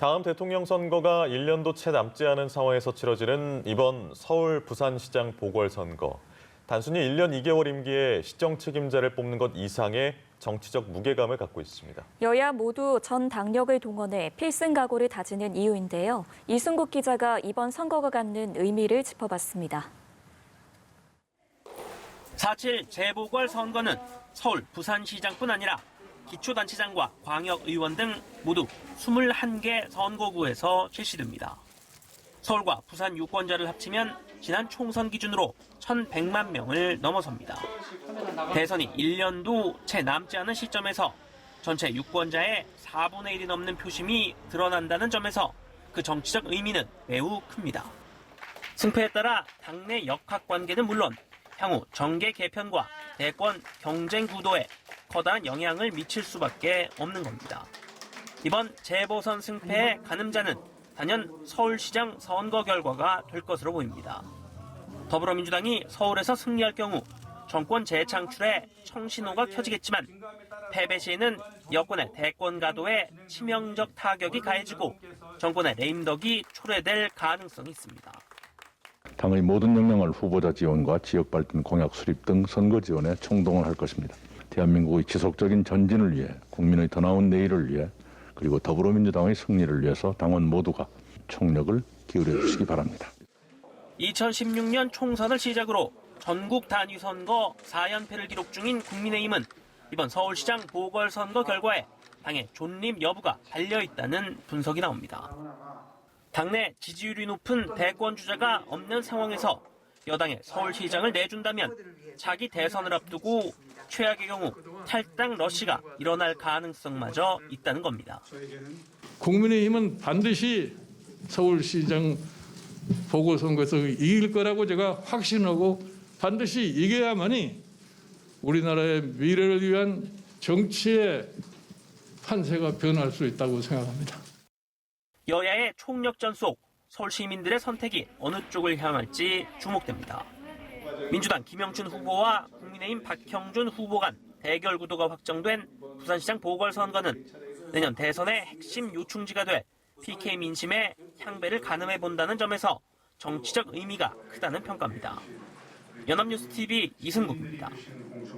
다음 대통령 선거가 1년도 채 남지 않은 상황에서 치러지는 이번 서울 부산시장 보궐선거. 단순히 1년 2개월 임기에 시정 책임자를 뽑는 것 이상의 정치적 무게감을 갖고 있습니다. 여야 모두 전 당력을 동원해 필승 각오를 다지는 이유인데요. 이순국 기자가 이번 선거가 갖는 의미를 짚어봤습니다. 4.7 재보궐선거는 서울 부산시장뿐 아니라 기초단체장과 광역의원 등 모두 21개 선거구에서 실시됩니다. 서울과 부산 유권자를 합치면 지난 총선 기준으로 1,100만 명을 넘어섭니다. 대선이 1년도 채 남지 않은 시점에서 전체 유권자의 4분의 1이 넘는 표심이 드러난다는 점에서 그 정치적 의미는 매우 큽니다. 승패에 따라 당내 역학관계는 물론 향후 정계 개편과 대권 경쟁 구도에 커다란 영향을 미칠 수밖에 없는 겁니다. 이번 재보선 승패의 가늠자는 단연 서울시장 선거 결과가 될 것으로 보입니다. 더불어민주당이 서울에서 승리할 경우 정권 재창출에 청신호가 켜지겠지만 패배 시에는 여권의 대권 가도에 치명적 타격이 가해지고 정권의 레임덕이 초래될 가능성이 있습니다. 당의 모든 역량을 후보자 지원과 지역 발전 공약 수립 등 선거 지원에 총동원 할 것입니다. 대한민국의 지속적인 전진을 위해, 국민의 더 나은 내일을 위해, 그리고 더불어민주당의 승리를 위해서 당원 모두가 총력을 기울여 주시기 바랍니다. 2016년 총선을 시작으로 전국 단위 선거 4연패를 기록 중인 국민의힘은 이번 서울시장 보궐선거 결과에 당의 존립 여부가 달려있다는 분석이 나옵니다. 당내 지지율이 높은 대권 주자가 없는 상황에서 여당에 서울시장을 내준다면 차기 대선을 앞두고 최악의 경우 탈당 러시가 일어날 가능성마저 있다는 겁니다. 국민의힘은 반드시 서울시장 보궐선거에서 이길 거라고 제가 확신하고 반드시 이겨야만이 우리나라의 미래를 위한 정치의 판세가 변할 수 있다고 생각합니다. 여야의 총력전 속 서울 시민들의 선택이 어느 쪽을 향할지 주목됩니다. 민주당 김영춘 후보와 국민의힘 박형준 후보 간 대결 구도가 확정된 부산시장 보궐선거는 내년 대선의 핵심 요충지가 돼 PK 민심의 향배를 가늠해 본다는 점에서 정치적 의미가 크다는 평가입니다. 연합뉴스TV 이승국입니다.